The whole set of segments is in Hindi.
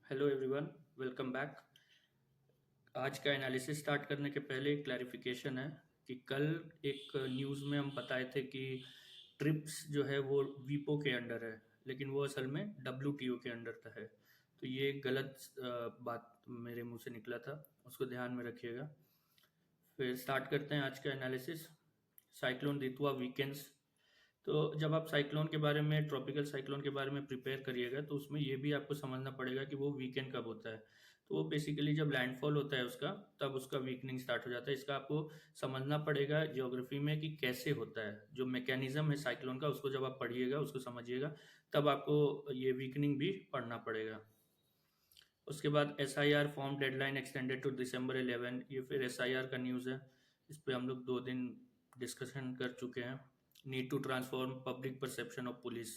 Hello everyone, welcome back. आज का एनालिसिस स्टार्ट करने के पहले एक क्लैरिफिकेशन है कि कल एक न्यूज़ में हम बताए थे कि ट्रिप्स जो है वो वीपो के अंडर है, लेकिन वो असल में डब्ल्यूटीओ के अंडर था है। तो ये एक गलत बात मेरे मुंह से निकला था, उसको ध्यान में रखिएगा। फिर स्टार्ट करते हैं आज का एनालिसिस। Cyclone दितवा weekends. तो जब आप साइक्लोन के बारे में, ट्रॉपिकल साइक्लोन के बारे में प्रिपेयर करिएगा, तो उसमें ये भी आपको समझना पड़ेगा कि वो वीकेंड कब होता है। तो वो बेसिकली जब लैंडफॉल होता है उसका, तब उसका वीकनिंग स्टार्ट हो जाता है। इसका आपको समझना पड़ेगा ज्योग्राफी में कि कैसे होता है, जो मैकेनिज्म है साइक्लोन का, उसको जब आप पढ़िएगा, उसको समझिएगा, तब आपको ये वीकनिंग भी पढ़ना पड़ेगा। उसके बाद SIR form deadline extended to December 11। ये फिर SIR का न्यूज़ है। इस पे हम लोग 2 दिन डिस्कशन कर चुके हैं। Need to transform public perception of police.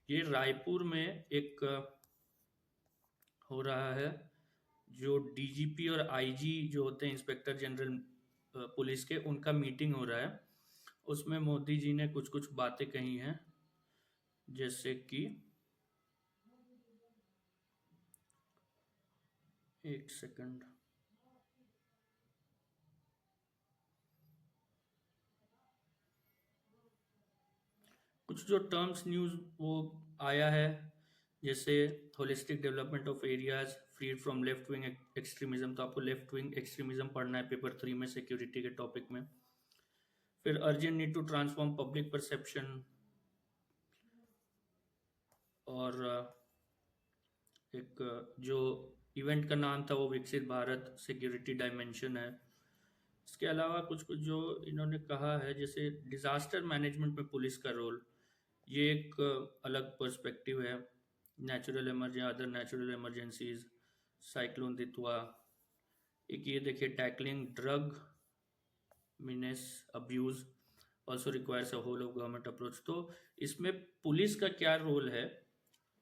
ये रायपुर में एक हो रहा है। जो DGP और IG जो होते हैं, इंस्पेक्टर जनरल पुलिस के, उनका मीटिंग हो रहा है। उसमें मोदी जी ने कुछ कुछ बातें कही हैं, जैसे कि, एक सेकंड, कुछ जो टर्म्स न्यूज़ वो आया है, जैसे holistic development of areas freed from left wing extremism. तो आपको लेफ्ट विंग एक्सट्रीमिज्म पढ़ना है पेपर 3 में, सिक्योरिटी के टॉपिक में। फिर urgent need to transform public perception. और एक जो इवेंट का नाम था वो विकसित भारत सिक्योरिटी डायमेंशन है। इसके अलावा कुछ कुछ जो इन्होंने कहा है, जैसे डिजास्टर मैनेजमेंट में पुलिस का रोल, ये एक अलग पर्सपेक्टिव है। Natural emergency, other natural emergencies, cyclone Ditwah. एक ये देखिए, tackling drug menace abuse also requires a whole of government approach. तो इसमें पुलिस का क्या रोल है,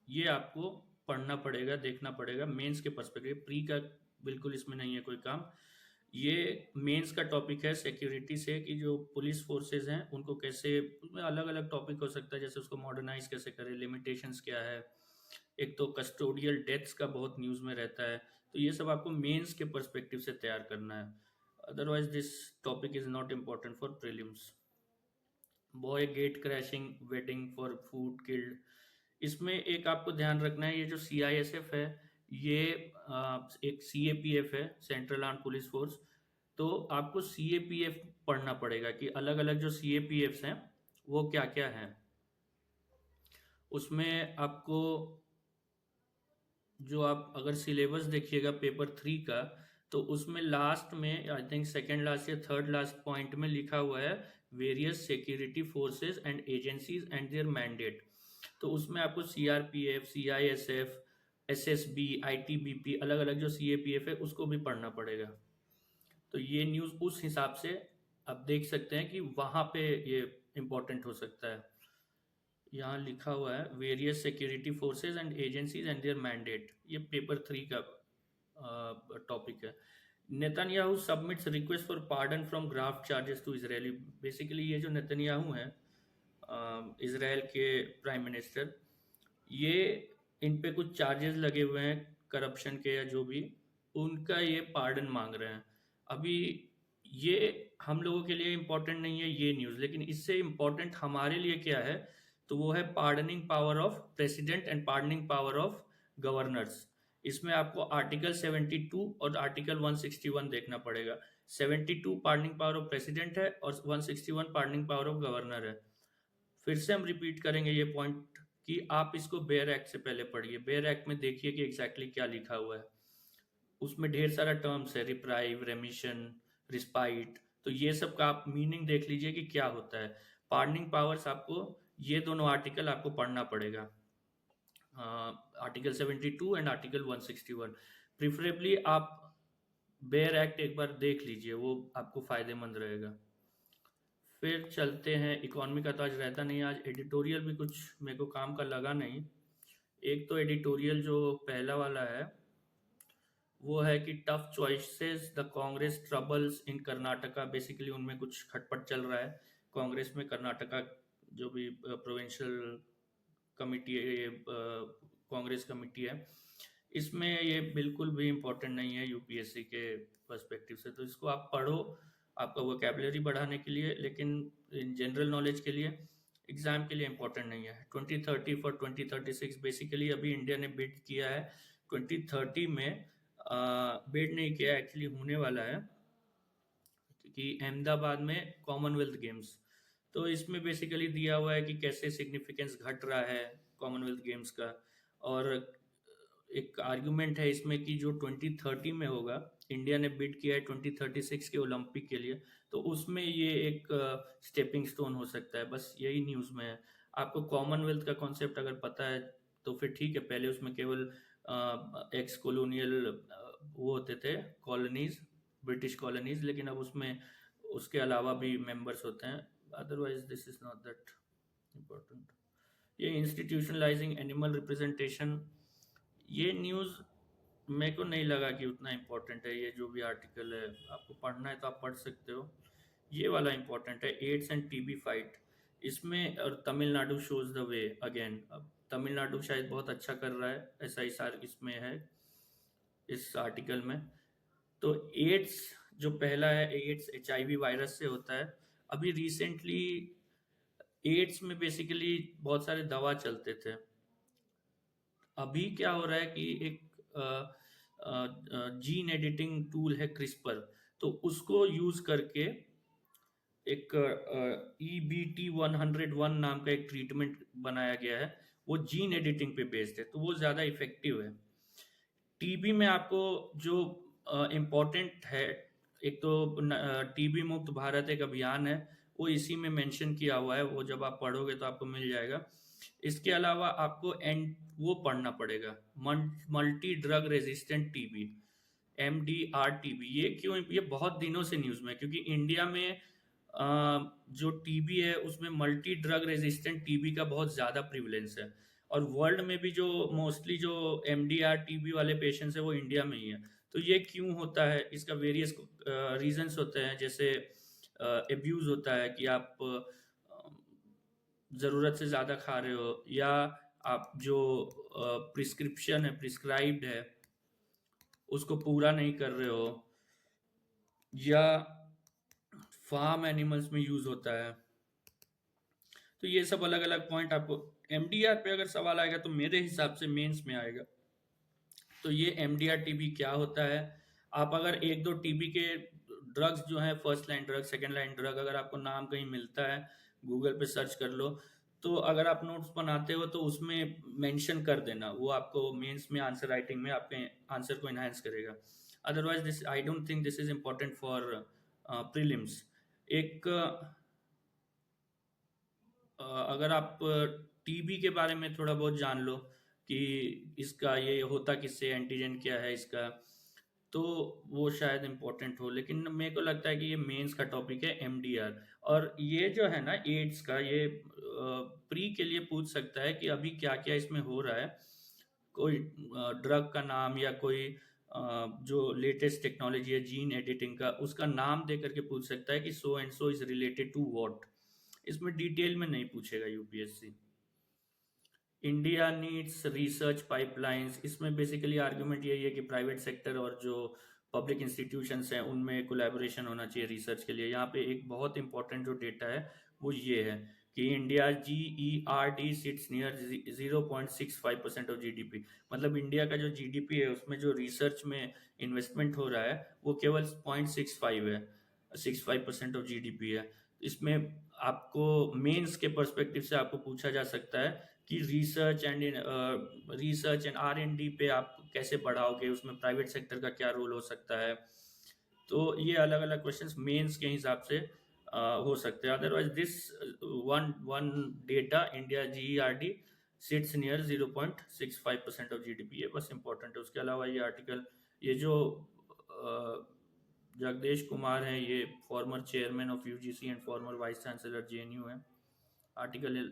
ये आपको पढ़ना पड़ेगा, देखना पड़ेगा मेंस के पर्सपेक्टिव। प्री का बिल्कुल इसमें नहीं है कोई काम। ये मेंस का टॉपिक है सिक्योरिटी से, कि जो पुलिस फोर्सेस हैं उनको कैसे, उसमें अलग अलग टॉपिक हो सकता है, जैसे उसको मॉडर्नाइज कैसे करें, लिमिटेशंस क्या है। एक तो कस्टोडियल डेथ्स का बहुत न्यूज़ में रहता है। तो ये सब आपको मेंस के पर्सपेक्टिव से तैयार करना है। Otherwise this topic is not important for prelims. Boy gate crashing wedding for food killed. इसमें एक आपको ध्यान रखना है, ये जो CISF है, ये एक CAPF है, सेंट्रल आर्म पुलिस फोर्स। तो आपको CAPF पढ़ना पड़ेगा कि अलग अलग जो CAPFs हैं वो क्या क्या हैं। उसमें आपको, जो आप अगर सिलेबस देखिएगा पेपर 3 का, तो उसमें लास्ट में, आई थिंक सेकेंड लास्ट या थर्ड लास्ट पॉइंट में लिखा हुआ है various security forces and agencies and their mandate. तो उसमें आपको CRPF, CISF, SSB, ITBP, अलग अलग जो CAPF है उसको भी पढ़ना पड़ेगा। तो ये न्यूज़ उस हिसाब से आप देख सकते हैं कि वहां पे ये इंपॉर्टेंट हो सकता है। यहाँ लिखा हुआ है various security forces and agencies and their mandate, ये पेपर 3 का टॉपिक है। Netanyahu submits request for pardon from graft charges to Israeli. Basically ये जो नेतन्याहू हैं, इसराइल के प्राइम मिनिस्टर, ये, इन पे कुछ चार्जेस लगे हुए हैं करप्शन के या जो भी, उनका ये पार्डन मांग रहे हैं। अभी ये हम लोगों के लिए इम्पोर्टेंट नहीं है ये न्यूज़, लेकिन इससे इम्पोर्टेंट हमारे लिए क्या है, तो वो है pardoning power of president and pardoning power of governors. इसमें आपको आर्टिकल 72 और आर्टिकल 161 देखना पड़ेगा। 72 पार्डनिंग पावर ऑफ प्रेसिडेंट है और 161 पार्डनिंग पावर ऑफ गवर्नर है। फिर से हम रिपीट करेंगे ये पॉइंट कि आप इसको बेयर एक्ट से पहले पढ़िए। बेयर एक्ट में देखिए कि एग्जैक्टली क्या लिखा हुआ है। उसमें ढेर सारा टर्म्स है, रिप्राइव, रेमिशन, रिस्पाइट। तो ये सब का आप मीनिंग देख लीजिए कि क्या होता है। पार्डनिंग पावर्स आपको, ये दोनों आर्टिकल आपको पढ़ना पड़ेगा, आर्टिकल 72 एंड आर्टिकल 161। प्रिफरेबली आप बेयर एक्ट एक बार देख लीजिए, वो आपको फायदेमंद रहेगा। फिर चलते हैं, इकोनॉमी का तो आज रहता नहीं, आज एडिटोरियल भी कुछ मेरे को काम का लगा नहीं। एक तो एडिटोरियल जो पहला वाला है, वो है कि tough choices the Congress troubles in Karnataka. Basically उनमें कुछ खटपट चल रहा है कांग्रेस में, कर्नाटका जो भी प्रोविंशियल कमिटी है, कांग्रेस कमिटी है, इसमें ये बिल्कुल भी इम्पोर्टेंट नहीं है यूपीएससी के पर्सपेक्टिव से, तो इसको आप पढ़ो आपका वोकेबलरी बढ़ाने के लिए, लेकिन इन जनरल नॉलेज के लिए एग्जाम के लिए इम्पोर्टेंट नहीं है। 2030 फॉर 2036 बेसिकली अभी इंडिया ने बिड किया है 2030 में, बिड नहीं किया एक्चुअली, होने वाला है कि अहमदाबाद में कॉमनवेल्थ गेम्स। तो इसमें बेसिकली दिया हुआ है कि कैसे सिग्निफिकेंस घट रहा है कॉमनवेल्थ गेम्स का, और एक आर्गुमेंट है इसमें कि जो 2030 में होगा, इंडिया ने बिड किया है 2036 के ओलंपिक के लिए, तो उसमें ये एक स्टेपिंग स्टोन हो सकता है, बस यही न्यूज़ में है। आपको कॉमनवेल्थ का कॉन्सेप्ट अगर पता है तो फिर ठीक है, पहले उसमें केवल एक्स कॉलोनियल वो होते थे कॉलोनीज, ब्रिटिश कॉलोनीज, लेकिन अब उसमें उसके अलावा भी मेंबर्स होते हैं। Otherwise this is not that important. ये इंस्टीट्यूशनलाइजिंग एनिमल रिप्रेजेंटेशन, ये न्यूज़ मेरे को नहीं लगा कि उतना इम्पोर्टेंट है। ये जो भी आर्टिकल है आपको पढ़ना है तो आप पढ़ सकते हो। ये वाला इम्पोर्टेंट है, एड्स एंड टीबी फाइट। इसमें और Tamil Nadu shows the way again. अब तमिलनाडु शायद बहुत अच्छा कर रहा है, ऐसा ही सार इसमें है इस आर्टिकल में। तो एड्स जो पहला है, एड्स एचआईवी वायरस से होता है। अभी रिसेंटली एड्स में बेसिकली बहुत सारे दवा चलते थे। अभी क्या हो रहा है कि एक जीन एडिटिंग टूल है क्रिस्पर, तो उसको यूज करके एक EBT-101 नाम का एक ट्रीटमेंट बनाया गया है। वो जीन एडिटिंग पे बेस्ड है, तो वो ज़्यादा इफेक्टिव है। टीबी में आपको जो इम्पोर्टेंट है, एक तो टीबी मुक्त भारत एक अभियान है, वो इसी में मेंशन किया हुआ है, वो जब आप पढ़ोगे तो आपको मिल जाएगा। इसके अलावा आपको वो पढ़ना पड़ेगा, multi drug resistant TB, MDR-TB। ये क्यों, ये बहुत दिनों से न्यूज़ में, क्योंकि इंडिया में जो टीबी है उसमें मल्टी ड्रग रेजिस्टेंट टीबी का बहुत ज़्यादा प्रिवलेंस है, और वर्ल्ड में भी जो मोस्टली जो MDR-TB वाले पेशेंट्स है वो इंडिया में ही है। तो ये क्यों होता है, इसका वेरियस रीजंस होते हैं, जैसे एब्यूज़ होता है कि आप ज़रूरत से ज़्यादा खा रहे हो, या आप जो प्रिस्क्रिप्शन है, प्रिस्क्राइब्ड है, उसको पूरा नहीं कर रहे हो, या फार्म एनिमल्स में यूज़ होता है। तो ये सब अलग अलग पॉइंट आपको MDR पे अगर सवाल आएगा तो मेरे हिसाब से मेंस में आएगा। तो ये MDR-TB क्या होता है, आप अगर एक दो टीबी के ड्रग्स जो हैं, first line drug, second line drug, अगर आपको नाम कहीं मिलता है, गूगल पे सर्च कर लो, तो अगर आप नोट्स बनाते हो तो उसमें मेंशन कर देना, वो आपको मेंस में आंसर राइटिंग में आपके आंसर को इन्हांस करेगा। Otherwise this I don't think this is important for prelims. एक अगर आप टीबी के बारे में थोड़ा बहुत जान लो कि इसका ये होता किससे, एंटीजन क्या है इसका, तो वो शायद इम्पोर्टेंट हो। लेकिन मेरे को लगता है कि ये मेंस का टॉपिक है MDR। और ये जो है ना एड्स का, ये प्री के लिए पूछ सकता है कि अभी क्या क्या इसमें हो रहा है, कोई ड्रग का नाम, या कोई जो लेटेस्ट टेक्नोलॉजी है जीन एडिटिंग का, उसका नाम दे करके पूछ सकता है कि so and so is related to what. इसमें डिटेल में नहीं पूछेगा UPSC. India needs research pipelines, इसमें बेसिकली आर्गुमेंट यही है कि प्राइवेट सेक्टर और जो पब्लिक इंस्टीट्यूशंस हैं उनमें कोलैबोरेशन होना चाहिए रिसर्च के लिए। यहाँ पे एक बहुत इंपॉर्टेंट जो डेटा है वो ये है कि India GERD sits near 0.65% of GDP। मतलब इंडिया का जो GDP है उसमें जो रिसर्च में इन्वेस्टमेंट हो रहा है वो केवल 0.65 है, 65% ऑफ GDP है। इसमें आपको मेंस के पर्सपेक्टिव से आपको पूछा जा सकता है कि रिसर्च एंड R&D पे आप कैसे बढ़ाओगे, उसमें प्राइवेट सेक्टर का क्या रोल हो सकता है। तो ये अलग अलग क्वेश्चंस मेंस के हिसाब से हो सकते हैं। Otherwise this one data, India GERD sits near 0.65% of GDP, ये बस इंपॉर्टेंट है। उसके अलावा ये आर्टिकल, ये जो जगदेश कुमार हैं, ये former chairman of UGC and farmer vice chancellor JNU है। आर्टिकल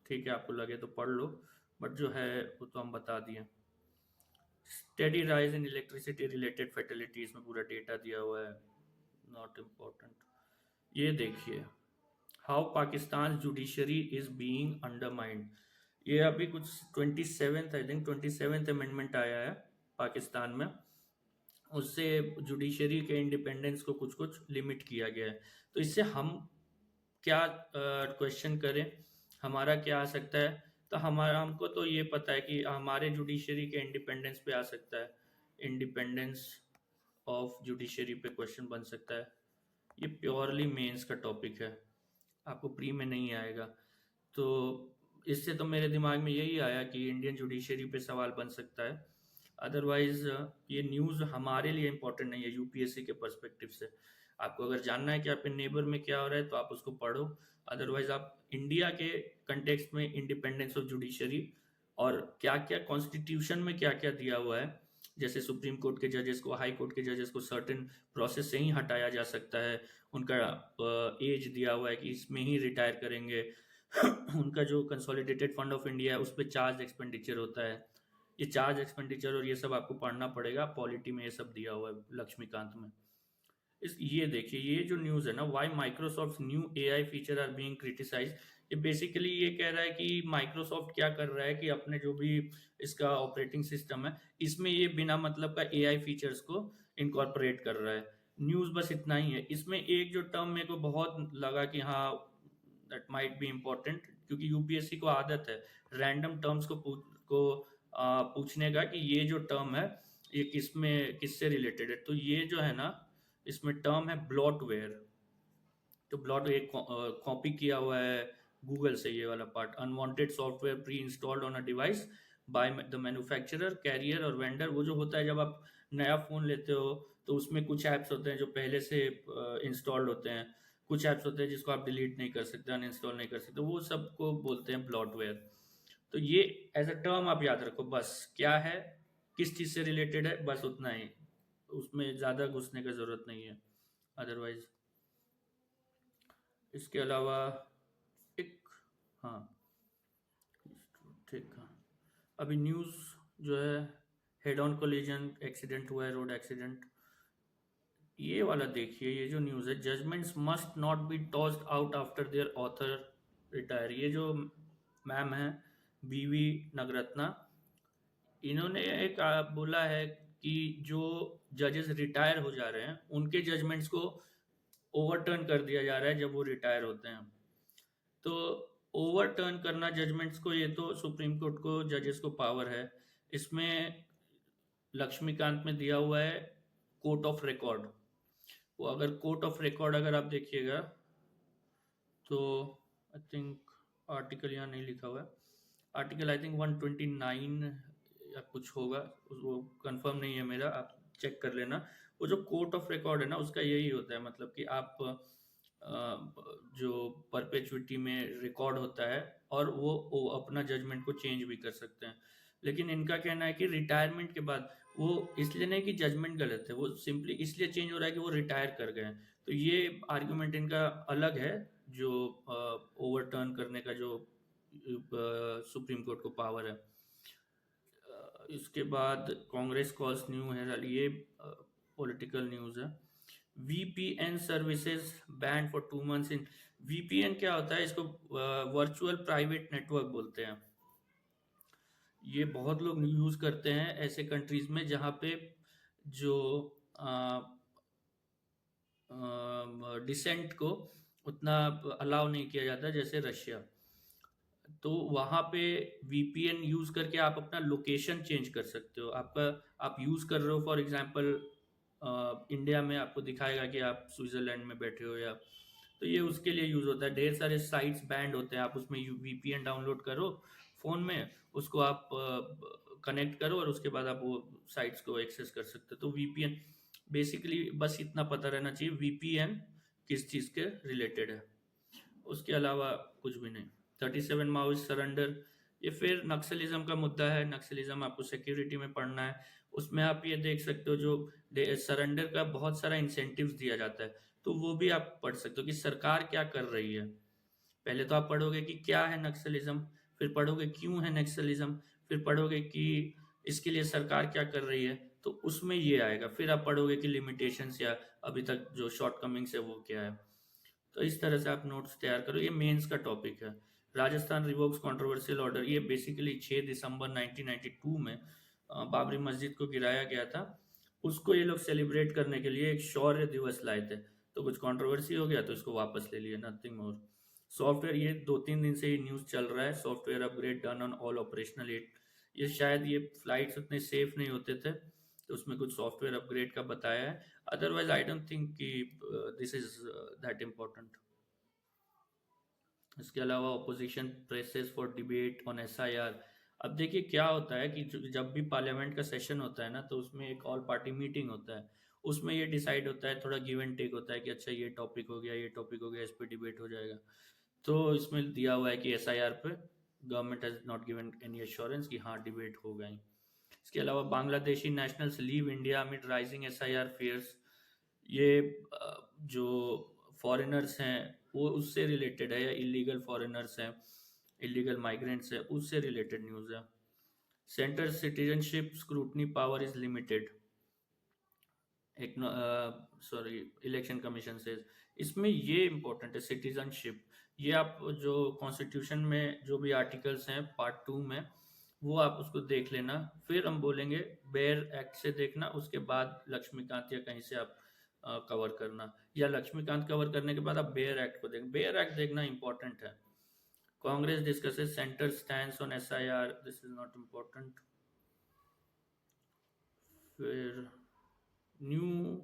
ठीक है, आपको लगे तो पढ़ लो, बट जो है वो तो हम बता दिए। Steady rise in electricity related fatalities में पूरा डेटा दिया हुआ है, नॉट इम्पोर्टेंट। ये देखिए, how Pakistan judiciary is being undermined. ये अभी कुछ 27th I think 27th amendment आया है पाकिस्तान में, उससे जुडिशरी के इंडिपेंडेंस को कुछ कुछ लिमिट किया गया है। तो इससे हम क्या क्वेश्चन करें, हमारा क्या आ सकता है, तो हमारा हमको तो ये पता है कि हमारे जुडिशरी के इंडिपेंडेंस पे आ सकता है, इंडिपेंडेंस ऑफ जुडिशरी पे क्वेश्चन बन सकता है। ये प्योरली मेंस का टॉपिक है, आपको प्री में नहीं आएगा। तो इससे तो मेरे दिमाग में यही आया कि इंडियन जुडिशरी पे सवाल बन सकता है। अदरवाइज ये न्यूज़ हमारे लिए इम्पोर्टेंट नहीं है यूपीएससी के पर्सपेक्टिव से। आपको अगर जानना है कि आपके नेबर में क्या हो रहा है तो आप उसको पढ़ो, अदरवाइज आप इंडिया के कंटेक्स्ट में इंडिपेंडेंस ऑफ जुडिशरी और क्या क्या कॉन्स्टिट्यूशन में क्या क्या दिया हुआ है, जैसे सुप्रीम कोर्ट के जजेस को, हाई कोर्ट के जजेस को सर्टेन प्रोसेस से ही हटाया जा सकता है, उनका एज दिया हुआ है कि इसमें ही रिटायर करेंगे उनका जो कंसोलिडेटेड फंड ऑफ इंडिया है उस पर चार्ज एक्सपेंडिचर होता है, ये चार्ज एक्सपेंडिचर और ये सब आपको पढ़ना पड़ेगा, पॉलिटी में ये सब दिया हुआ है लक्ष्मीकांत में। ये देखिए, ये जो न्यूज़ है ना, why Microsoft new AI feature are being criticize, ये बेसिकली ये कह रहा है कि माइक्रोसॉफ्ट क्या कर रहा है कि अपने जो भी इसका ऑपरेटिंग सिस्टम है इसमें ये बिना मतलब का एआई फीचर्स को इनकॉर्पोरेट कर रहा है। न्यूज़ बस इतना ही है। इसमें एक जो टर्म मेरे को बहुत लगा कि हाँ दैट माइट बी इम्पोर्टेंट, क्योंकि यूपीएससी को आदत है रैंडम टर्म्स पूछने का कि ये जो टर्म है ये किससे रिलेटेड है। तो ये जो है ना, इसमें टर्म है ब्लॉटवेयर। तो ब्लॉट एक कॉपी किया हुआ है गूगल से, ये वाला part, unwanted software pre installed on a device by the manufacturer, carrier और वेंडर। वो जो होता है जब आप नया फ़ोन लेते हो तो उसमें कुछ ऐप्स होते हैं जो पहले से इंस्टॉल्ड होते हैं, कुछ ऐप्स होते हैं जिसको आप डिलीट नहीं कर सकते, अनइंस्टॉल नहीं कर सकते, वो सबको बोलते हैं ब्लॉटवेयर। तो ये एज अ टर्म आप याद रखो, बस क्या है, किस चीज़ से रिलेटेड है, बस उतना ही, उसमें ज़्यादा घुसने की ज़रूरत नहीं है अदरवाइज। इसके अलावा एक, हाँ ठीक है, अभी न्यूज़ जो है, हेड ऑन कोलिजन एक्सीडेंट हुआ है, रोड एक्सीडेंट, ये वाला देखिए, ये जो न्यूज़ है, judgments must not be tossed out after their author retire. ये जो मैम है बीवी नगरत्ना, इन्होंने एक बोला है कि जो जजेस रिटायर हो जा रहे हैं उनके जजमेंट्स को ओवरटर्न कर दिया जा रहा है जब वो रिटायर होते हैं। तो ओवरटर्न करना जजमेंट्स को, ये तो सुप्रीम कोर्ट को, जजेस को पावर है। इसमें लक्ष्मीकांत में दिया हुआ है कोर्ट ऑफ रिकॉर्ड। वो अगर कोर्ट ऑफ रिकॉर्ड अगर आप देखिएगा तो आई थिंक आर्टिकल यहाँ नहीं लिखा हुआ है, आर्टिकल आई थिंक 129 या कुछ होगा, वो कंफर्म नहीं है मेरा, आप चेक कर लेना। वो जो कोर्ट ऑफ रिकॉर्ड है ना, उसका यही होता है, मतलब कि आप जो परपेचुइटी में रिकॉर्ड होता है और वो अपना जजमेंट को चेंज भी कर सकते हैं। लेकिन इनका कहना है कि रिटायरमेंट के बाद, वो इसलिए नहीं कि जजमेंट गलत है, वो सिंपली इसलिए चेंज हो रहा है कि वो रिटायर कर गए हैं। तो ये आर्ग्यूमेंट इनका अलग है, जो ओवरटर्न करने का जो सुप्रीम कोर्ट को पावर है। इसके बाद कांग्रेस कॉल्स न्यू हेराल्ड, ये पॉलिटिकल न्यूज़ है। VPN services band for 2 months in. VPN क्या होता है, इसको वर्चुअल प्राइवेट नेटवर्क बोलते हैं। ये बहुत लोग यूज़ करते हैं ऐसे कंट्रीज में जहाँ पे जो डिसेंट को उतना अलाउ नहीं किया जाता, जैसे रशिया। तो वहाँ पे VPN यूज़ करके आप अपना लोकेशन चेंज कर सकते हो। आप यूज़ कर रहे हो, फॉर एग्जांपल इंडिया में आपको दिखाएगा कि आप स्विट्ज़रलैंड में बैठे हो, या तो ये उसके लिए यूज़ होता है। ढेर सारे साइट्स बैंड होते हैं, आप उसमें VPN डाउनलोड करो फ़ोन में, उसको आप कनेक्ट करो और उसके बाद आप वो साइट्स को एक्सेस कर सकते हो। तो VPN बेसिकली बस इतना पता रहना चाहिए VPN किस चीज़ के रिलेटेड है, उसके अलावा कुछ भी नहीं। 37 माओइस्ट सरेंडर, ये फिर नक्सलिज्म का मुद्दा है। नक्सलिज्म आपको सिक्योरिटी में पढ़ना है, उसमें आप ये देख सकते हो जो सरेंडर का बहुत सारा इंसेंटिव्स दिया जाता है, तो वो भी आप पढ़ सकते हो कि सरकार क्या कर रही है। पहले तो आप पढ़ोगे कि क्या है नक्सलिज्म, फिर पढ़ोगे क्यों है नक्सलिज्म, फिर पढ़ोगे कि इसके लिए सरकार क्या कर रही है, तो उसमें ये आएगा। फिर आप पढ़ोगे कि लिमिटेशंस या अभी तक जो शॉर्टकमिंग्स है वो क्या है। तो इस तरह से आप नोट्स तैयार करो, ये मेंस का टॉपिक है। राजस्थान रिवोक्स कंट्रोवर्शियल ऑर्डर, ये बेसिकली 6 दिसंबर 1992 में बाबरी मस्जिद को गिराया गया था, उसको ये लोग सेलिब्रेट करने के लिए एक शौर्य दिवस लाए थे। तो कुछ कंट्रोवर्सी हो गया तो इसको वापस ले लिया, नथिंग मोर। सॉफ्टवेयर, ये 2-3 दिन से ही न्यूज़ चल रहा है, software upgrade done on all operational at. ये शायद ये फ्लाइट्स उतने सेफ नहीं होते थे, तो उसमें कुछ सॉफ्टवेयर अपग्रेड का बताया है। अदरवाइज आई डोंट थिंक कि दिस इज दैट इम्पोर्टेंट। इसके अलावा opposition presses for debate on SIR. अब देखिए क्या होता है कि जब भी पार्लियामेंट का सेशन होता है ना, तो उसमें एक ऑल पार्टी मीटिंग होता है, उसमें ये डिसाइड होता है, थोड़ा गिव एंड टेक होता है कि अच्छा ये टॉपिक हो गया, ये टॉपिक हो गया, इस पर डिबेट हो जाएगा। तो इसमें दिया हुआ है कि एसआईआर पे government has not given any assurance कि हाँ डिबेट हो गई। इसके अलावा Bangladeshi nationals leave India mid rising SIR fears. ये जो फॉरेनर्स हैं वो उससे रिलेटेड है, या इलीगल फॉरेनर्स हैं, इलीगल माइग्रेंट्स है, उससे रिलेटेड न्यूज़ है। Centre citizenship scrutiny power is limited, एक सॉरी इलेक्शन कमीशन से। इसमें ये इम्पोर्टेंट है सिटीजनशिप। ये आप जो कॉन्स्टिट्यूशन में जो भी आर्टिकल्स हैं पार्ट 2 में, वो आप उसको देख लेना, फिर हम बोलेंगे बेयर एक्ट से देखना, उसके बाद लक्ष्मीकांत या कहीं से आप कवर करना, या लक्ष्मीकांत कवर करने के बाद आप बेयर एक्ट को देख, बेयर एक्ट देखना इंपॉर्टेंट है। Congress discusses centre stands on SIR, this is not important. फिर new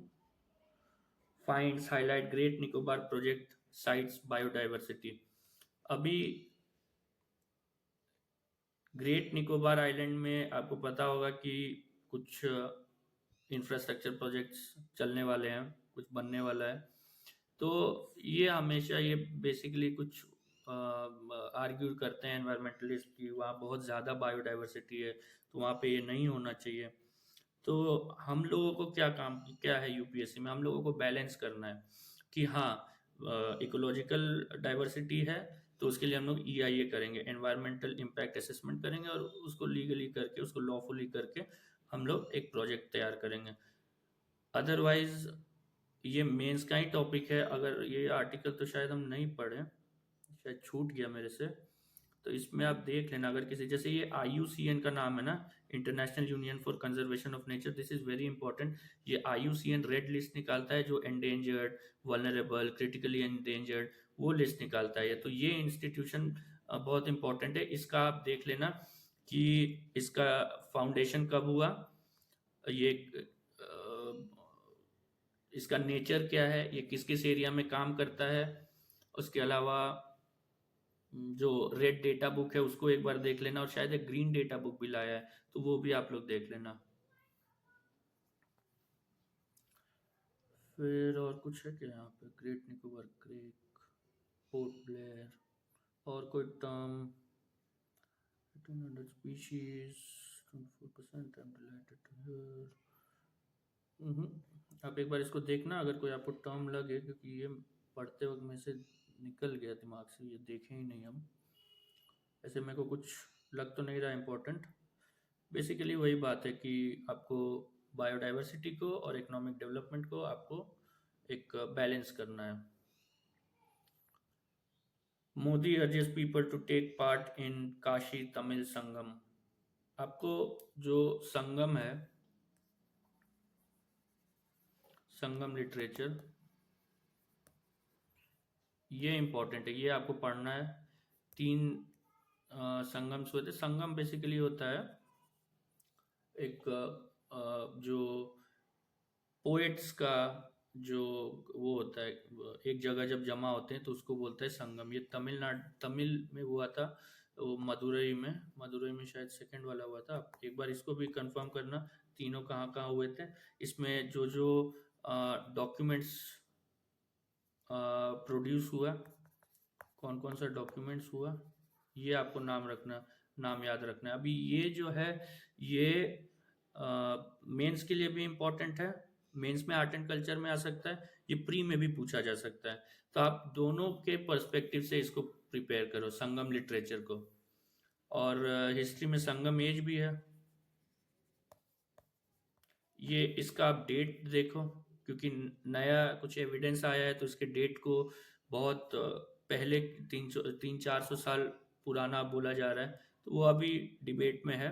finds highlight great Nicobar project sites biodiversity. अभी ग्रेट निकोबार आइलैंड में आपको पता होगा कि कुछ इंफ्रास्ट्रक्चर प्रोजेक्ट्स चलने वाले हैं, कुछ बनने वाला है। तो ये हमेशा ये बेसिकली कुछ आर्ग्यू करते हैं एनवायरमेंटलिस्ट कि वहाँ बहुत ज़्यादा बायोडाइवर्सिटी है, तो वहाँ पे ये नहीं होना चाहिए। तो हम लोगों को क्या है यूपीएससी में, हम लोगों को बैलेंस करना है कि हाँ इकोलॉजिकल डाइवर्सिटी है, तो उसके लिए हम लोग ईआईए करेंगे, एनवायरमेंटल इम्पैक्ट असेसमेंट करेंगे, और उसको लीगली करके, उसको लॉफुली करके हम लोग एक प्रोजेक्ट तैयार करेंगे। अदरवाइज ये मेंस का ही टॉपिक है, अगर ये आर्टिकल तो शायद हम नहीं पढ़े, शायद छूट गया मेरे से, तो इसमें आप देख लेना। अगर किसी, जैसे ये IUCN का नाम है ना, international union for conservation of nature, this is very important. ये IUCN रेड लिस्ट निकालता है, जो एंडेंजर्ड, वल्नरेबल, क्रिटिकली एंडेंजर्ड, वो लिस्ट निकालता है। तो ये इंस्टीट्यूशन बहुत इंपॉर्टेंट है, इसका आप देख लेना कि इसका फाउंडेशन कब हुआ, ये इसका नेचर क्या है, ये किस किस एरिया में काम करता है। उसके अलावा जो रेड डेटा बुक है उसको एक बार देख लेना, और शायद एक ग्रीन डेटा बुक भी लाया है, तो वो भी आप लोग देख लेना। फिर और कुछ है क्या यहाँ पे, great Nicobar crack, port Blair, और कोई term, 1800 species, 24% I'm delighted to hear। आप एक बार इसको देखना अगर कोई आपको टर्म लगे, क्योंकि ये पढ़ते वक्त में से निकल गया दिमाग से, ये देखे ही नहीं हम। ऐसे मेरे को कुछ लग तो नहीं रहा इम्पोर्टेंट। बेसिकली वही बात है कि आपको बायोडाइवर्सिटी को और इकोनॉमिक डेवलपमेंट को आपको एक बैलेंस करना है। Modi urges people to take part in Kashi Tamil Sangam. आपको जो संगम है, संगम लिटरेचर, ये इम्पोर्टेंट है, ये आपको पढ़ना है। 3 संगम हुए थे। संगम बेसिकली होता है एक जो पोएट्स का जो वो होता है, एक जगह जब जमा होते हैं तो उसको बोलते हैं संगम। ये तमिल में हुआ था, वो मदुरई में शायद सेकंड वाला हुआ था। आप एक बार इसको भी कंफर्म करना, तीनों कहाँ कहाँ हुए थे। इसमें जो जो डॉक्यूमेंट्स प्रोड्यूस हुआ, कौन कौन सा डॉक्यूमेंट्स हुआ, ये आपको नाम याद रखना है। अभी ये जो है ये मेंस के लिए भी इम्पोर्टेंट है, मेंस में आर्ट एंड कल्चर में आ सकता है, ये प्री में भी पूछा जा सकता है। तो आप दोनों के पर्सपेक्टिव से इसको प्रिपेयर करो, संगम लिटरेचर को। और हिस्ट्री में संगम एज भी है, ये इसका आप डेट देखो, क्योंकि नया कुछ एविडेंस आया है तो इसके डेट को बहुत पहले 300-400 साल पुराना बोला जा रहा है, तो वो अभी डिबेट में है,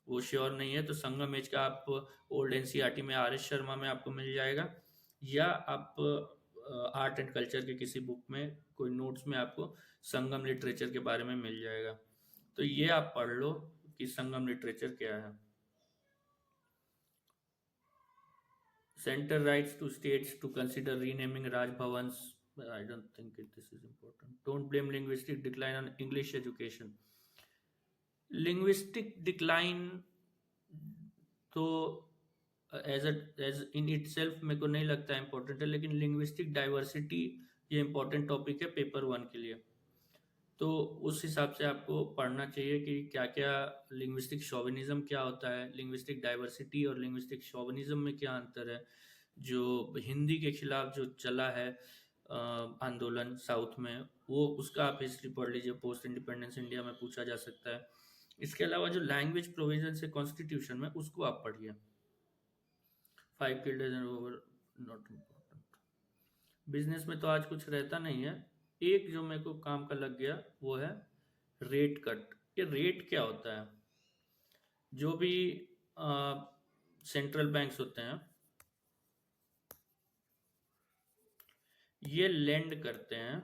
वो श्योर नहीं है। तो संगम एज का आप ओल्ड एनसीईआरटी में RS शर्मा में आपको मिल जाएगा, या आप आर्ट एंड कल्चर के किसी बुक में कोई नोट्स में आपको संगम लिटरेचर के बारे में मिल जाएगा। तो ये आप पढ़ लो कि संगम लिटरेचर क्या है। Center rights to states to consider renaming Raj Bhavans. I don't think this is important. Don't blame linguistic decline on English education. Linguistic decline तो एज इन इट सेल्फ मेरे को नहीं लगता है इम्पोर्टेंट है, लेकिन लिंग्विस्टिक डाइवर्सिटी ये इम्पोर्टेंट टॉपिक है पेपर 1 के लिए। तो उस हिसाब से आपको पढ़ना चाहिए कि क्या क्या लिंग्विस्टिक शोविनिज्म क्या होता है, लिंग्विस्टिक डाइवर्सिटी और लिंग्विस्टिक शोविनिज्म में क्या अंतर है। जो हिंदी के खिलाफ जो चला है आंदोलन साउथ में, वो उसका आप हिस्ट्री पढ़ लीजिए, पोस्ट इंडिपेंडेंस इंडिया में पूछा जा सकता है। इसके अलावा जो लैंग्वेज प्रोविजन है कॉन्स्टिट्यूशन में, उसको आप पढ़िए। 5 killed and over not important। Business में तो आज कुछ रहता नहीं है। एक जो मेरे को काम का लग गया वो है रेट कट। ये रेट क्या होता है? जो भी सेंट्रल बैंक्स होते हैं ये लेंड करते हैं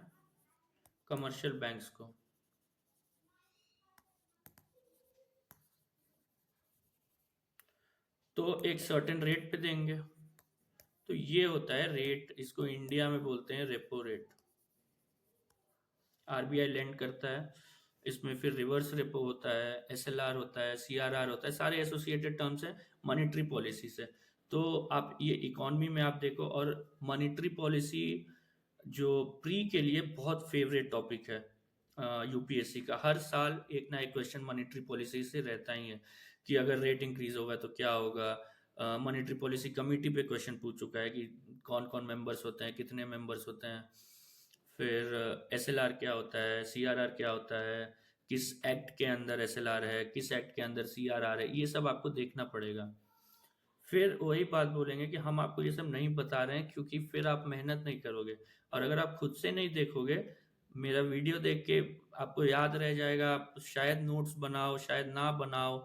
कमर्शियल बैंक्स को, तो एक सर्टेन रेट पे देंगे, तो ये होता है रेट। इसको इंडिया में बोलते हैं रेपो रेट। आरबीआई लेंड करता है, इसमें फिर रिवर्स रेपो होता है, एसएलआर होता है, सीआरआर होता है, सारे एसोसिएटेड टर्म्स हैं मॉनेटरी पॉलिसी से। तो आप ये इकोनॉमी में आप देखो, और मॉनेटरी पॉलिसी जो प्री के लिए बहुत फेवरेट टॉपिक है यूपीएससी का। हर साल एक ना एक क्वेश्चन मॉनेटरी पॉलिसी से रहता ही है कि अगर रेट इंक्रीज होगा तो क्या होगा। मॉनेटरी पॉलिसी कमेटी पे क्वेश्चन पूछ चुका है कि कौन कौन मेंबर्स होते हैं, कितने मेंबर्स होते हैं, फिर एसएलआर क्या होता है, सीआरआर क्या होता है, किस एक्ट के अंदर एसएलआर है, किस एक्ट के अंदर सीआरआर है, ये सब आपको देखना पड़ेगा। फिर वही बात बोलेंगे कि हम आपको ये सब नहीं बता रहे हैं क्योंकि फिर आप मेहनत नहीं करोगे। और अगर आप खुद से नहीं देखोगे, मेरा वीडियो देख के आपको याद रह जाएगा, आप शायद नोट्स बनाओ शायद ना बनाओ,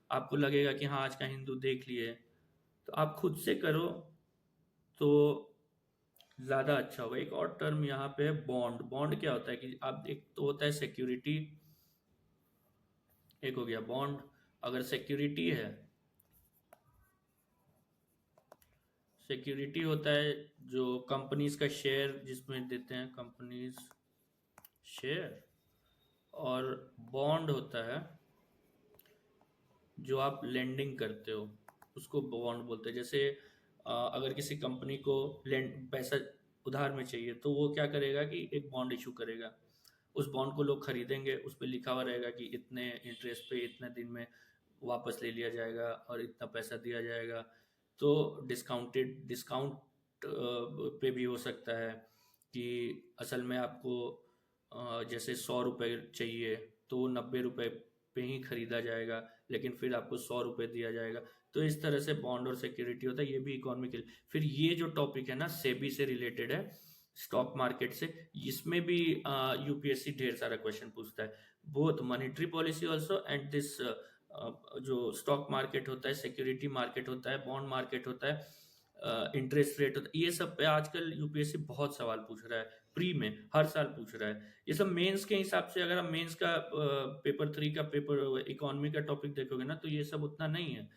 आपको लगेगा कि हाँ आज का हिंदू देख लिए, तो आप खुद से करो तो ज़्यादा अच्छा होगा। एक और टर्म यहाँ पे है बॉन्ड। बॉन्ड क्या होता है कि आप, एक तो होता है सिक्योरिटी, एक हो गया बॉन्ड। अगर सिक्योरिटी है, सिक्योरिटी होता है जो कंपनीज का शेयर जिसमें देते हैं कंपनीज शेयर, और बॉन्ड होता है जो आप लेंडिंग करते हो, उसको बॉन्ड बोलते हैं। जैसे अगर किसी कंपनी को लेंड पैसा उधार में चाहिए तो वो क्या करेगा कि एक बॉन्ड इशू करेगा। उस बॉन्ड को लोग खरीदेंगे, उस पर लिखा हुआ रहेगा कि इतने इंटरेस्ट पे इतने दिन में वापस ले लिया जाएगा और इतना पैसा दिया जाएगा। तो डिस्काउंट पे भी हो सकता है कि असल में आपको जैसे 100 रुपये चाहिए तो 90 रुपये पे ही खरीदा जाएगा, लेकिन फिर आपको 100 रुपये दिया जाएगा। तो इस तरह से बॉन्ड और सिक्योरिटी होता है, ये भी इकोनॉमिकल। फिर ये जो टॉपिक है ना सेबी से रिलेटेड है, स्टॉक मार्केट से, इसमें भी यूपीएससी ढेर सारा क्वेश्चन पूछता है, both monetary policy also and this जो स्टॉक मार्केट होता है, सिक्योरिटी मार्केट होता है, बॉन्ड मार्केट होता है, इंटरेस्ट रेट होता है, ये सब पे आजकल यूपीएससी बहुत सवाल पूछ रहा है। प्री में हर साल पूछ रहा है ये सब। मेंस के हिसाब से अगर आप मेंस का पेपर 3 का पेपर इकोनॉमी का टॉपिक देखोगे ना, तो ये सब उतना नहीं है।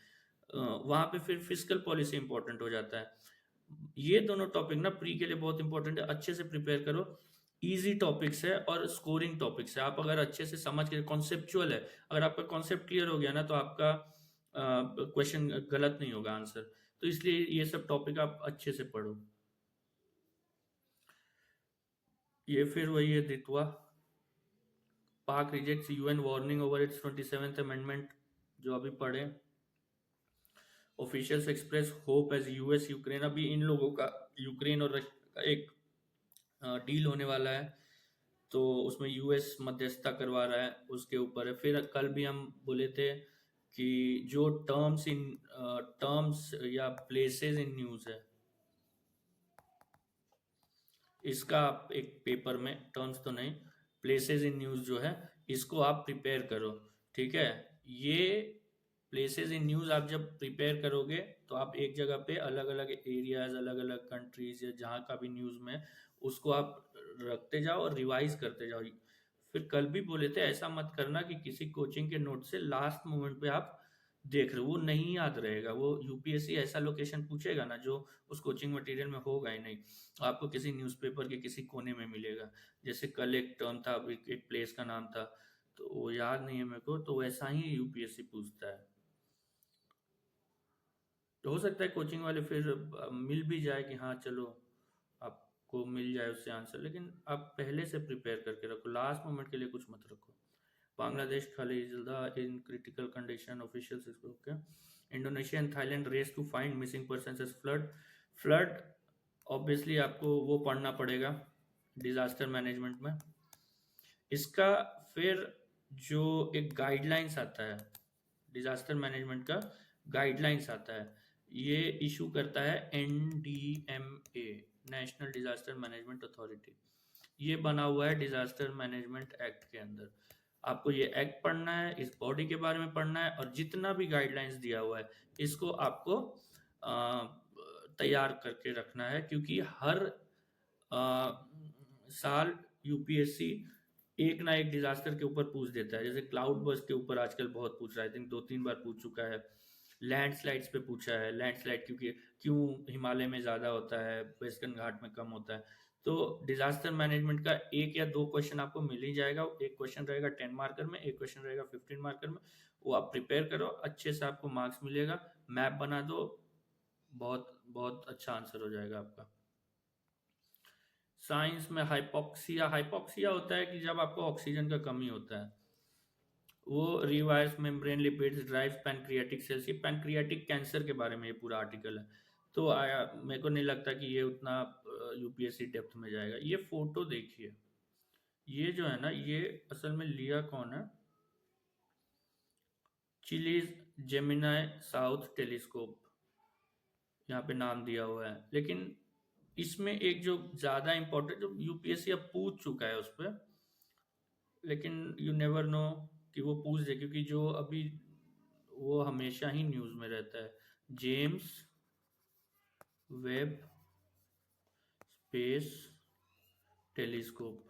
वहाँ पे फिर फिस्कल पॉलिसी इंपॉर्टेंट हो जाता है। ये दोनों टॉपिक ना प्री के लिए बहुत इंपॉर्टेंट है, अच्छे से प्रिपेयर करो। इजी टॉपिक्स है और स्कोरिंग टॉपिक्स है। आप अगर अच्छे से समझ के, कॉन्सेप्चुअल है, अगर आपका कॉन्सेप्ट क्लियर हो गया ना तो आपका क्वेश्चन गलत नहीं होगा आंसर। तो इसलिए ये सब टॉपिक आप अच्छे से पढ़ो। ये फिर वही है Ditwah. Pak rejects UN warning over its 27th amendment, जो अभी पढ़े। Officials express hope as US Ukraine, अभी इन लोगों का यूक्रेन और एक डील होने वाला है, तो उसमें यूएस मध्यस्थता करवा रहा है, उसके ऊपर है। फिर कल भी हम बोले थे कि जो टर्म्स या प्लेसेस इन न्यूज़ है, इसका आप एक पेपर में, टर्म्स तो नहीं, प्लेसेस इन न्यूज़ जो है इसको आप प्रिपेयर करो, ठीक है। ये प्लेसेस इन न्यूज़ आप जब प्रिपेयर करोगे तो आप एक जगह पे अलग अलग एरियाज, अलग अलग कंट्रीज या जहाँ का भी न्यूज़ में उसको आप रखते जाओ और रिवाइज करते जाओ। फिर कल भी बोले थे ऐसा मत करना कि किसी कोचिंग के नोट से लास्ट मोमेंट पे आप देख रहे हो, वो नहीं याद रहेगा। वो यूपीएससी ऐसा लोकेशन पूछेगा ना जो उस कोचिंग मटेरियल में होगा ही नहीं, आपको किसी न्यूज़पेपर के किसी कोने में मिलेगा। जैसे कल एक टर्म था, एक प्लेस का नाम था, तो वो याद नहीं है मेरे को, तो वैसा ही यूपीएससी पूछता है। तो हो सकता है कोचिंग वाले फिर मिल भी जाए कि हाँ चलो आपको मिल जाए उससे आंसर, लेकिन आप पहले से प्रिपेयर करके रखो, लास्ट मोमेंट के लिए कुछ मत रखो। बांग्लादेश खाली in critical condition, officials okay. Indonesia and Thailand race to find missing person as flood. Flood obviously आपको वो पढ़ना पड़ेगा डिजास्टर मैनेजमेंट में। इसका फिर जो एक गाइडलाइंस आता है, डिजास्टर मैनेजमेंट का गाइडलाइंस आता है, ये इशू करता है NDMA, national disaster management authority. ये बना हुआ है डिजास्टर मैनेजमेंट एक्ट के अंदर। आपको ये एक्ट पढ़ना है, इस बॉडी के बारे में पढ़ना है, और जितना भी गाइडलाइंस दिया हुआ है इसको आपको तैयार करके रखना है, क्योंकि हर साल यूपीएससी एक ना एक डिजास्टर के ऊपर पूछ देता है। जैसे क्लाउड बर्स्ट के ऊपर आजकल बहुत पूछ रहा है, आई थिंक 2-3 बार पूछ चुका है। लैंडस्लाइड्स पे पूछा है, लैंडस्लाइड क्योंकि क्यों हिमालय में ज़्यादा होता है, वेस्टर्न घाट में कम होता है। तो डिजास्टर मैनेजमेंट का 1 या 2 क्वेश्चन आपको मिल ही जाएगा। एक क्वेश्चन रहेगा 10 मार्कर में, एक क्वेश्चन रहेगा 15 मार्कर में। वो आप प्रिपेयर करो अच्छे से, आपको मार्क्स मिलेगा। मैप बना दो, बहुत बहुत अच्छा आंसर हो जाएगा आपका। साइंस में हाइपोक्सिया, हाइपोक्सिया होता है कि जब आपको ऑक्सीजन का कमी होता है। वो rewires membrane lipids drives pancreatic cells, ये पैनक्रियाटिक कैंसर के बारे में ये पूरा आर्टिकल है। तो आया, मेरे को नहीं लगता कि ये उतना यूपीएससी डेप्थ में जाएगा। ये फोटो देखिए, ये जो है ना, ये असल में लिया कौन है, चिलीज जेमिनाई साउथ टेलीस्कोप, यहाँ पे नाम दिया हुआ है। लेकिन इसमें एक जो ज्यादा इंपॉर्टेंट, जो यूपीएससी अब पूछ चुका है उस पर, लेकिन यू नेवर नो कि वो पूछ दे, क्योंकि जो अभी वो हमेशा ही न्यूज में रहता है, जेम्स वेब स्पेस टेलीस्कोप।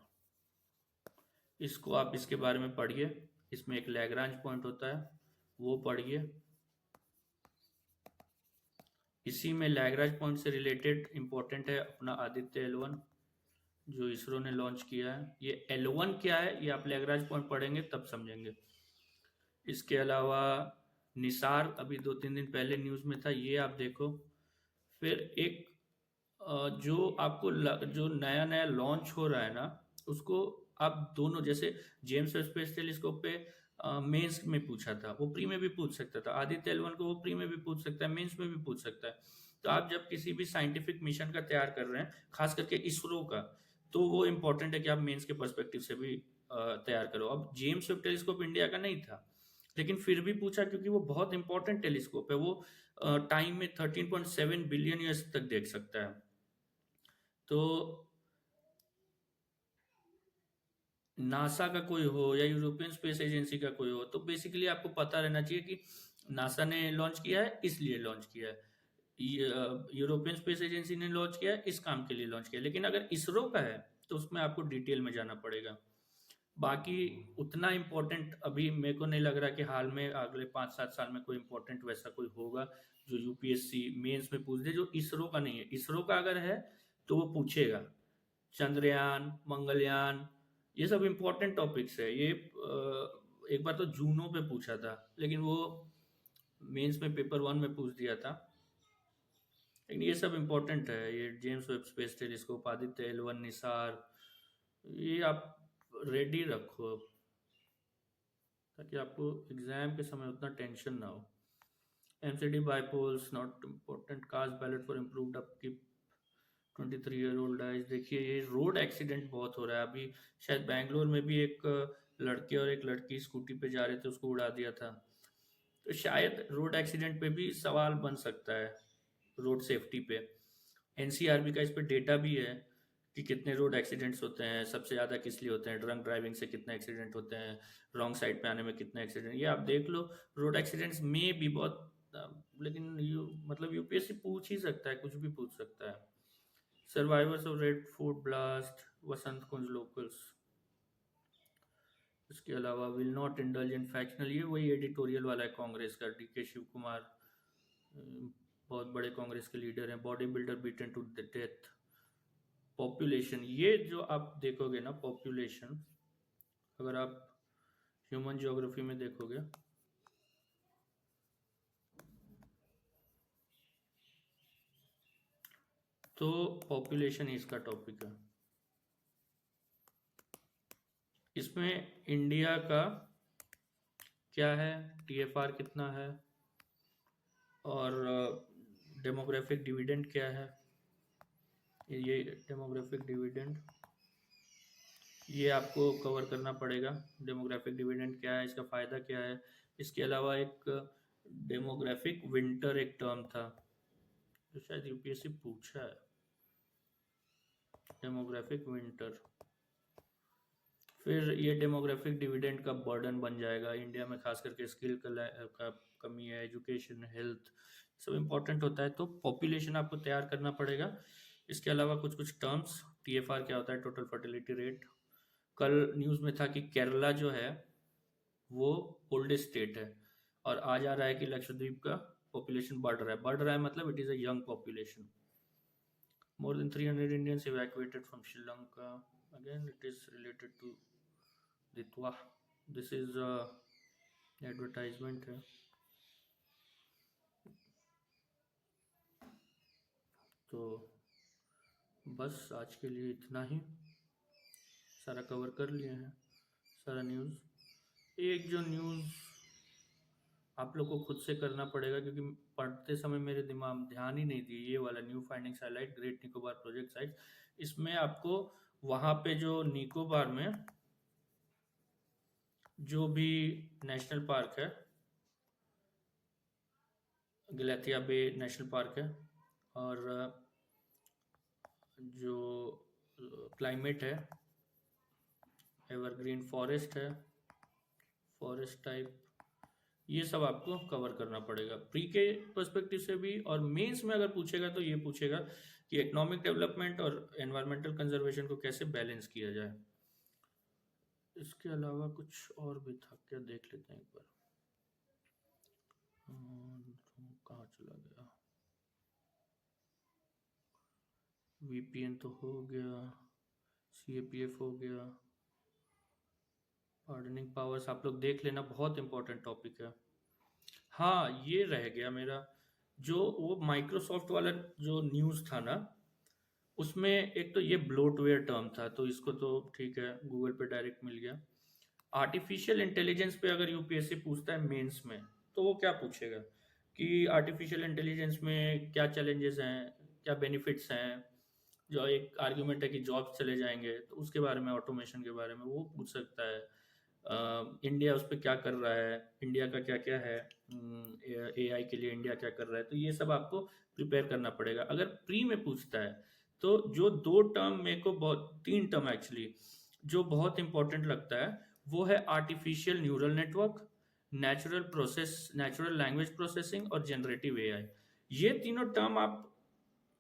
इसको आप इसके बारे में पढ़िए, इसमें एक लैग्रांज पॉइंट होता है, वो पढ़िए। इसी में लैग्रांज पॉइंट से रिलेटेड इंपॉर्टेंट है अपना आदित्य L1 जो इसरो ने लॉन्च किया है। ये L1 क्या है, ये आप लैग्रांज पॉइंट पढ़ेंगे तब समझेंगे। इसके अलावा निसार अभी 2-3 दिन पहले न्यूज़ में था, ये आप देखो। फिर एक जो आपको जो नया नया लॉन्च हो रहा है ना, उसको आप दोनों, जैसे जेम्स वेब स्पेस टेलीस्कोप पे मेंस में पूछा था, वो प्री में भी पूछ सकता था। आदित्य L1 को वो प्री में भी पूछ सकता है, मेंस में भी पूछ सकता है। तो आप जब किसी भी साइंटिफिक मिशन का तैयार कर रहे हैं, खास करके इसरो का, तो वो इम्पोर्टेंट है कि आप मेंस के पर्सपेक्टिव से भी तैयार करो। अब जेम्स वेब टेलीस्कोप इंडिया का नहीं था, लेकिन फिर भी पूछा क्योंकि वो बहुत इंपॉर्टेंट टेलीस्कोप है। वो टाइम में 13.7 बिलियन ईयर्स तक देख सकता है। तो नासा का कोई हो या यूरोपियन स्पेस एजेंसी का कोई हो, तो बेसिकली आपको पता रहना चाहिए कि नासा ने लॉन्च किया है, इसलिए लॉन्च किया है, यूरोपियन स्पेस एजेंसी ने लॉन्च किया है, इस काम के लिए लॉन्च किया है। लेकिन अगर इसरो का है तो उसमें आपको डिटेल में जाना पड़ेगा। बाकी उतना इम्पोर्टेंट अभी मेरे को नहीं लग रहा कि हाल में अगले 5-7 साल में कोई इम्पोर्टेंट वैसा कोई होगा जो यूपीएससी मेंस में पूछ दे, जो इसरो का नहीं है। इसरो का अगर है तो वो पूछेगा, चंद्रयान, मंगलयान, ये सब इम्पोर्टेंट टॉपिक्स है। ये एक बार तो जूनो पे पूछा था, लेकिन वो मेंस में पेपर 1 में पूछ दिया था। लेकिन ये सब इम्पोर्टेंट है, ये James Webb space telescope, Aditya L1, Nisar, ये आप रेडी रखो ताकि आपको एग्जाम के समय उतना टेंशन ना हो। MCD bypolls not important, cast ballot for improved upkeep, 23-year-old dies. देखिए ये रोड एक्सीडेंट बहुत हो रहा है अभी, शायद बैंगलोर में भी एक लड़के और एक लड़की स्कूटी पे जा रहे थे, उसको उड़ा दिया था। तो शायद रोड एक्सीडेंट पे भी सवाल बन सकता है, रोड सेफ्टी पे। एनसीआरबी का इस पे डेटा भी है कि कितने रोड एक्सीडेंट्स होते हैं, सबसे ज़्यादा किस लिए होते हैं, ड्रंक ड्राइविंग से कितने एक्सीडेंट होते हैं, रॉन्ग साइड पे आने में कितने एक्सीडेंट, ये आप देख लो। रोड एक्सीडेंट्स में भी बहुत लेकिन मतलब यूपीएससी पूछ ही सकता है, कुछ भी पूछ सकता है। Survivors of red food blast, Vasant Kunj locals. इसके अलावा विल नॉट इंडल्ज इन फैक्शनल, ये वही एडिटोरियल वाला है कांग्रेस का, डीके शिव कुमार बहुत बड़े कांग्रेस के लीडर हैं। Body builder beaten to the death. Population, ये जो आप देखोगे ना पॉपुलेशन, अगर आप ह्यूमन ज्योग्राफी में देखोगे तो पॉपुलेशन इसका टॉपिक है। इसमें इंडिया का क्या है, टीएफआर कितना है, और डेमोग्राफिक डिविडेंड क्या है, ये डेमोग्राफिक डिविडेंड ये आपको कवर करना पड़ेगा। डेमोग्राफिक डिविडेंड क्या है, इसका फ़ायदा क्या है। इसके अलावा एक डेमोग्राफिक विंटर एक टर्म था जो शायद यूपीएससी पूछा है, डेमोग्राफिक विंटर। फिर ये डेमोग्राफिक डिविडेंड का बर्डन बन जाएगा इंडिया में, खास करके स्किल का कमी है, एजुकेशन, हेल्थ सब इम्पोर्टेंट होता है, तो पॉपुलेशन आपको तैयार करना पड़ेगा। इसके अलावा कुछ कुछ टर्म्स, टीएफआर क्या होता है, टोटल फर्टिलिटी रेट। कल न्यूज़ में था कि केरला जो है वो ओल्डेस्ट स्टेट है, और आज आ रहा है कि लक्षद्वीप का पॉपुलेशन बढ़ रहा है मतलब it is a young population. More than 300 Indians evacuated from Sri Lanka. Again, it is related to Ditwa. This is advertisement है। तो बस आज के लिए इतना ही, सारा कवर कर लिए हैं, सारा न्यूज़। एक जो न्यूज़ आप लोग को खुद से करना पड़ेगा, क्योंकि पढ़ते समय मेरे दिमाग ध्यान ही नहीं दिए, ये वाला new findings highlight great Nicobar project site. इसमें आपको वहाँ पे जो निकोबार में जो भी नेशनल पार्क है, गलतिया बे नेशनल पार्क है, और जो क्लाइमेट है, एवरग्रीन फॉरेस्ट है, फॉरेस्ट टाइप, ये सब आपको कवर करना पड़ेगा प्री के पर्सपेक्टिव से भी। और मेंस में अगर पूछेगा तो ये पूछेगा कि इकोनॉमिक डेवलपमेंट और एनवायरमेंटल कंजर्वेशन को कैसे बैलेंस किया जाए। इसके अलावा कुछ और भी था क्या, देख लेते हैं एक बार। कहाँ चला गया, वीपीएन तो हो गया, सीएपीएफ हो गया, पार्डनिंग पावर्स आप लोग देख लेना, बहुत इंपॉर्टेंट टॉपिक है। हाँ, ये रह गया मेरा, जो वो माइक्रोसॉफ्ट वाला जो न्यूज़ था ना, उसमें एक तो ये ब्लोटवेयर टर्म था, तो इसको तो ठीक है गूगल पे डायरेक्ट मिल गया। आर्टिफिशियल इंटेलिजेंस पे अगर यूपीएससी पूछता है मेंस में, तो वो क्या पूछेगा कि आर्टिफिशियल इंटेलिजेंस में क्या चैलेंजेस हैं, क्या बेनिफिट्स हैं। जो एक आर्ग्यूमेंट है कि जॉब्स चले जाएंगे, तो उसके बारे में, ऑटोमेशन के बारे में वो पूछ सकता है। इंडिया उस पर क्या कर रहा है, इंडिया का क्या क्या है, एआई के लिए इंडिया क्या कर रहा है, तो ये सब आपको प्रिपेयर करना पड़ेगा। अगर प्री में पूछता है तो जो दो टर्म मेरे को बहुत, तीन टर्म एक्चुअली जो बहुत इंपॉर्टेंट लगता है, वो है artificial neural network, natural language processing और जनरेटिव एआई। ये तीनों टर्म आप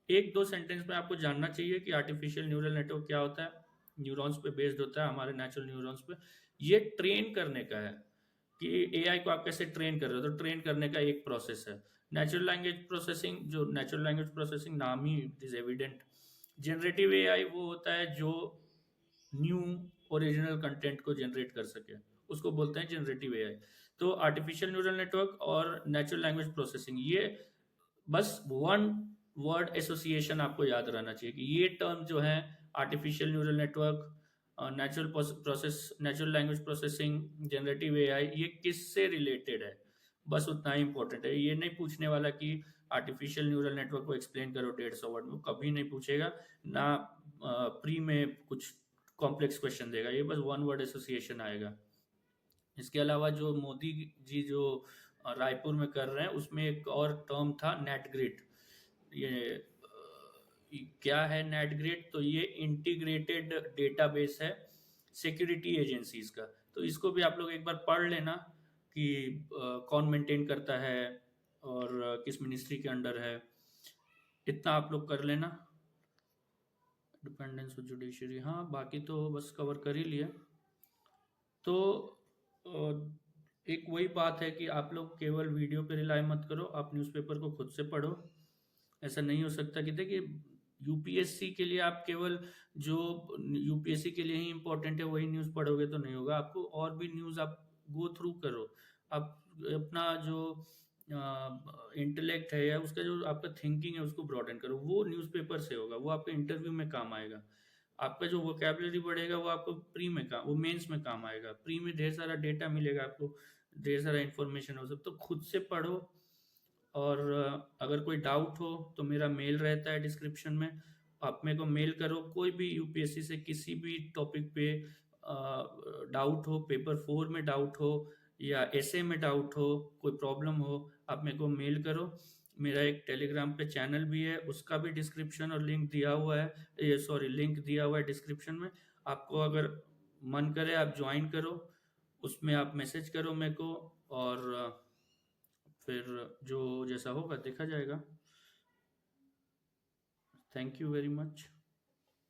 एक दो सेंटेंस में आपको जानना चाहिए कि आर्टिफिशियल न्यूरल नेटवर्क क्या होता है। न्यूरॉन्स पे बेस्ड होता है, हमारे नेचुरल न्यूरॉन्स पे। ये ट्रेन करने का है कि एआई को आप कैसे ट्रेन कर रहे हो, तो ट्रेन करने का एक प्रोसेस है। नेचुरल लैंग्वेज प्रोसेसिंग, जो नेचुरल लैंग्वेज प्रोसेसिंग नाम ही it is evident. Generative AI वो होता है जो न्यू ओरिजिनल कंटेंट को जनरेट कर सके, उसको बोलते हैं जनरेटिव एआई। तो आर्टिफिशियल न्यूरल नेटवर्क और नेचुरल लैंग्वेज प्रोसेसिंग, ये बस वन वर्ड एसोसिएशन आपको याद रहना चाहिए कि ये टर्म जो है artificial neural network, natural language processing, generative AI, ये किससे रिलेटेड है, बस उतना ही इंपॉर्टेंट है। ये नहीं पूछने वाला कि आर्टिफिशियल न्यूरल नेटवर्क को एक्सप्लेन करो 150 वर्ड में, कभी नहीं पूछेगा ना। प्री में कुछ कॉम्प्लेक्स क्वेश्चन देगा, ये बस वन वर्ड एसोसिएशन आएगा। इसके अलावा जो मोदी जी जो रायपुर में कर रहे हैं, उसमें एक और टर्म था नेट ग्रिड। ये क्या है नेट ग्रेड? तो ये इंटीग्रेटेड डेटाबेस है सिक्योरिटी एजेंसीज का। तो इसको भी आप लोग एक बार पढ़ लेना कि कौन मेंटेन करता है और किस मिनिस्ट्री के अंडर है, इतना आप लोग कर लेना। डिपेंडेंस ऑफ जुडिशरी, हाँ बाकी तो बस कवर कर ही लिया। तो एक वही बात है कि आप लोग केवल वीडियो पे रिलाई मत करो, आप न्यूज़पेपर को खुद से पढ़ो। ऐसा नहीं हो सकता कि देखिए यूपीएससी के लिए आप केवल जो यूपीएससी के लिए ही इम्पोर्टेंट है वही न्यूज़ पढ़ोगे तो नहीं होगा, आपको और भी न्यूज़ आप गो थ्रू करो। आप अपना जो इंटेलेक्ट है या उसका जो आपका थिंकिंग है उसको ब्रॉडन करो, वो न्यूज़पेपर से होगा, वो आपके इंटरव्यू में काम आएगा। आपका जो वोकेबलरी बढ़ेगा वो आपको प्री में काम, वो मेंस में काम आएगा। प्री में ढेर सारा डेटा मिलेगा आपको, ढेर सारा इन्फॉर्मेशन हो सब, तो खुद से पढ़ो। और अगर कोई डाउट हो तो मेरा मेल रहता है डिस्क्रिप्शन में, आप मेरे को मेल करो। कोई भी यूपीएससी से किसी भी टॉपिक पे डाउट हो, पेपर 4 में डाउट हो या एसए में डाउट हो, कोई प्रॉब्लम हो, आप मेरे को मेल करो। मेरा एक टेलीग्राम पे चैनल भी है, उसका भी डिस्क्रिप्शन और लिंक दिया हुआ है, ये सॉरी लिंक दिया हुआ है डिस्क्रिप्शन में। आपको अगर मन करे आप ज्वाइन करो, उसमें आप मैसेज करो मेरे को, और फिर जो जैसा होगा देखा जाएगा। Thank you very much.